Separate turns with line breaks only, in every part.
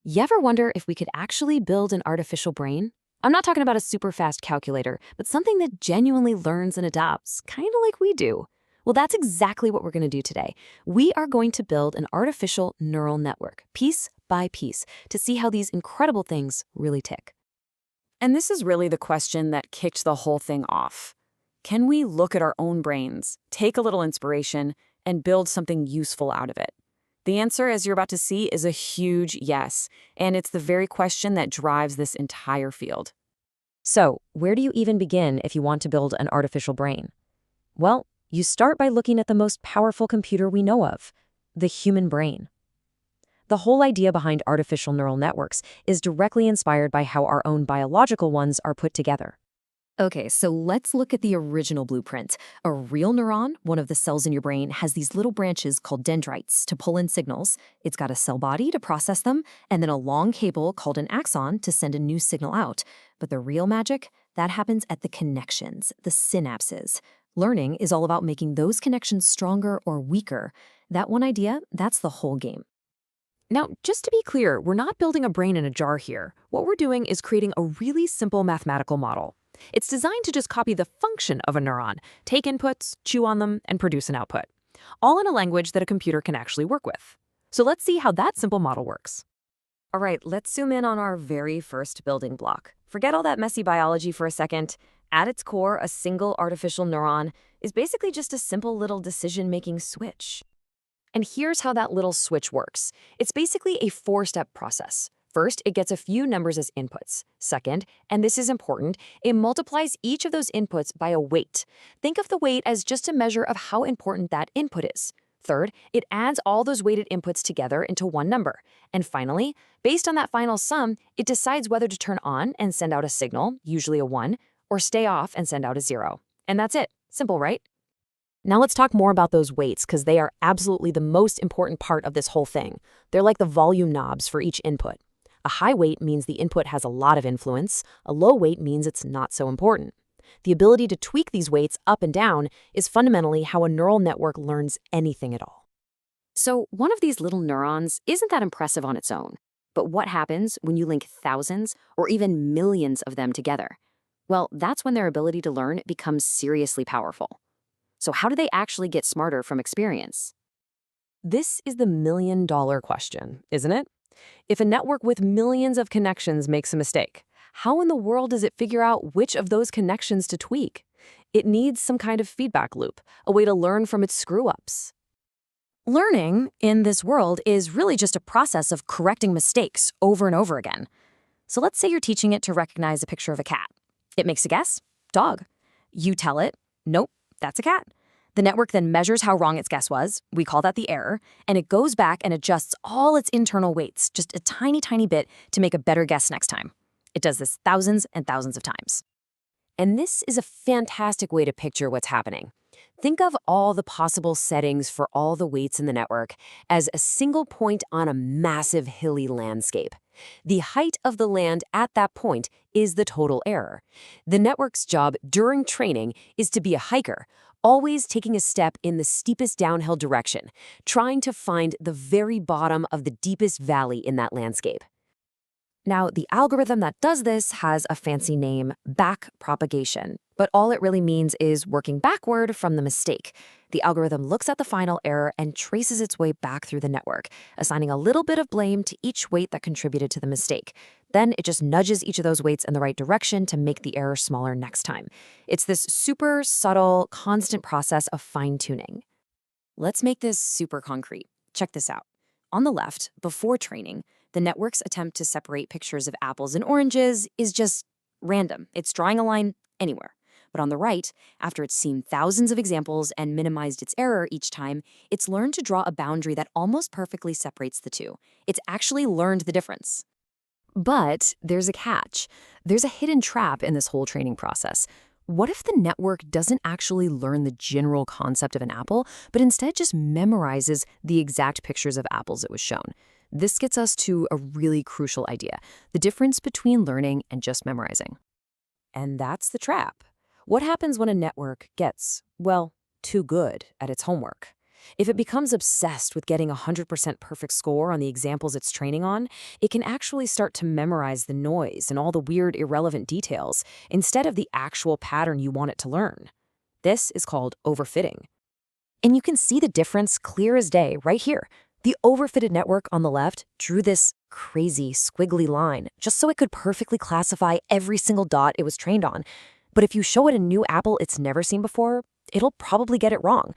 You ever wonder if we could actually build an artificial brain? I'm not talking about a super fast calculator, but something that genuinely learns and adapts, kind of like we do. Well, that's exactly what we're going to do today. We are going to build an artificial neural network, piece by piece, to see how these incredible things really tick.
And this is really the question that kicked the whole thing off. Can we look at our own brains, take a little inspiration, and build something useful out of it? The answer, as you're about to see, is a huge yes, and it's the very question that drives this entire field.
So, where do you even begin if you want to build an artificial brain? Well, you start by looking at the most powerful computer we know of, the human brain. The whole idea behind artificial neural networks is directly inspired by how our own biological ones are put together.
Okay, so let's look at the original blueprint. A real neuron, one of the cells in your brain, has these little branches called dendrites to pull in signals. It's got a cell body to process them, and then a long cable called an axon to send a new signal out. But the real magic, that happens at the connections, the synapses. Learning is all about making those connections stronger or weaker. That one idea, that's the whole game.
Now, just to be clear, we're not building a brain in a jar here. What we're doing is creating a really simple mathematical model. It's designed to just copy the function of a neuron, take inputs, chew on them, and produce an output, all in a language that a computer can actually work with. So let's see how that simple model works.
All right, let's zoom in on our very first building block. Forget all that messy biology for a second. At its core, a single artificial neuron is basically just a simple little decision-making switch. And here's how that little switch works. It's basically a four-step process. First, it gets a few numbers as inputs. Second, and this is important, it multiplies each of those inputs by a weight. Think of the weight as just a measure of how important that input is. Third, it adds all those weighted inputs together into one number. And finally, based on that final sum, it decides whether to turn on and send out a signal, usually a 1, or stay off and send out a 0. And that's it. Simple, right?
Now let's talk more about those weights because they are absolutely the most important part of this whole thing. They're like the volume knobs for each input. A high weight means the input has a lot of influence. A low weight means it's not so important. The ability to tweak these weights up and down is fundamentally how a neural network learns anything at all.
So one of these little neurons isn't that impressive on its own. But what happens when you link thousands or even millions of them together? Well, that's when their ability to learn becomes seriously powerful. So how do they actually get smarter from experience?
This is the million-dollar question, isn't it? If a network with millions of connections makes a mistake, how in the world does it figure out which of those connections to tweak? It needs some kind of feedback loop, a way to learn from its screw-ups.
Learning in this world is really just a process of correcting mistakes over and over again. So let's say you're teaching it to recognize a picture of a cat. It makes a guess, dog. You tell it, nope, that's a cat. The network then measures how wrong its guess was, we call that the error, and it goes back and adjusts all its internal weights, just a tiny, tiny bit, to make a better guess next time. It does this thousands and thousands of times.
And this is a fantastic way to picture what's happening. Think of all the possible settings for all the weights in the network as a single point on a massive hilly landscape. The height of the land at that point is the total error. The network's job during training is to be a hiker, always taking a step in the steepest downhill direction, trying to find the very bottom of the deepest valley in that landscape. Now, the algorithm that does this has a fancy name, backpropagation, but all it really means is working backward from the mistake. The algorithm looks at the final error and traces its way back through the network, assigning a little bit of blame to each weight that contributed to the mistake. Then it just nudges each of those weights in the right direction to make the error smaller next time. It's this super subtle, constant process of fine-tuning. Let's make this super concrete. Check this out. On the left, before training, the network's attempt to separate pictures of apples and oranges is just random. It's drawing a line anywhere. But on the right, after it's seen thousands of examples and minimized its error each time, it's learned to draw a boundary that almost perfectly separates the two. It's actually learned the difference. But there's a catch. There's a hidden trap in this whole training process. What if the network doesn't actually learn the general concept of an apple, but instead just memorizes the exact pictures of apples it was shown? This gets us to a really crucial idea, the difference between learning and just memorizing. And that's the trap. What happens when a network gets, well, too good at its homework?
If it becomes obsessed with getting a 100% perfect score on the examples it's training on, it can actually start to memorize the noise and all the weird, irrelevant details instead of the actual pattern you want it to learn. This is called overfitting.
And you can see the difference clear as day right here. The overfitted network on the left drew this crazy squiggly line just so it could perfectly classify every single dot it was trained on. But if you show it a new apple it's never seen before, it'll probably get it wrong.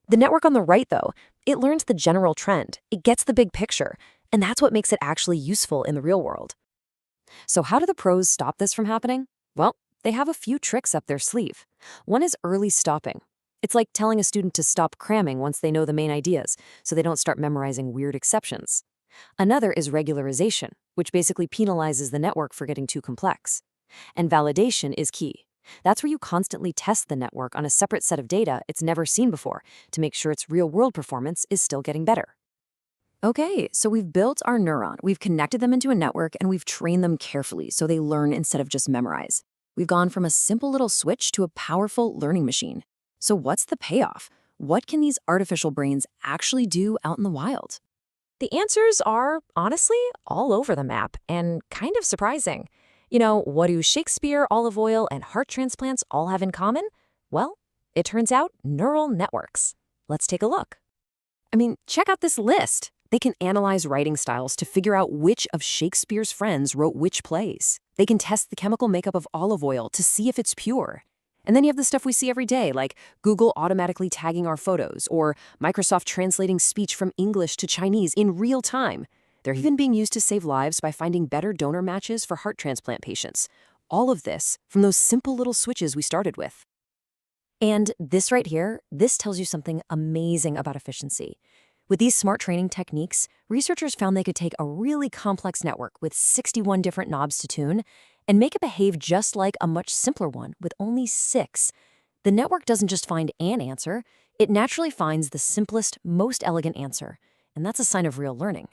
The network on the right, though, it learns the general trend. It gets the big picture. And that's what makes it actually useful in the real world.
So how do the pros stop this from happening? Well, they have a few tricks up their sleeve. One is early stopping. It's like telling a student to stop cramming once they know the main ideas, so they don't start memorizing weird exceptions. Another is regularization, which basically penalizes the network for getting too complex. And validation is key. That's where you constantly test the network on a separate set of data it's never seen before to make sure its real-world performance is still getting better.
Okay, so we've built our neuron, we've connected them into a network, and we've trained them carefully so they learn instead of just memorize. We've gone from a simple little switch to a powerful learning machine. So what's the payoff? What can these artificial brains actually do out in the wild?
The answers are, honestly, all over the map and kind of surprising. What do Shakespeare, olive oil, and heart transplants all have in common? Well, it turns out neural networks. Let's take a look.
Check out this list. They can analyze writing styles to figure out which of Shakespeare's friends wrote which plays. They can test the chemical makeup of olive oil to see if it's pure. And then you have the stuff we see every day, like Google automatically tagging our photos or Microsoft translating speech from English to Chinese in real time. They're even being used to save lives by finding better donor matches for heart transplant patients. All of this from those simple little switches we started with. And this right here, this tells you something amazing about efficiency. With these smart training techniques, researchers found they could take a really complex network with 61 different knobs to tune and make it behave just like a much simpler one with only 6. The network doesn't just find an answer, it naturally finds the simplest, most elegant answer. And that's a sign of real learning.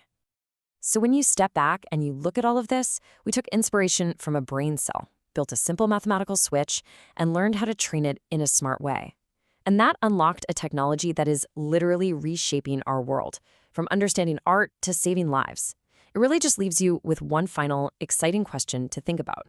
So when you step back and you look at all of this, we took inspiration from a brain cell, built a simple mathematical switch, and learned how to train it in a smart way. And that unlocked a technology that is literally reshaping our world, from understanding art to saving lives. It really just leaves you with one final, exciting question to think about.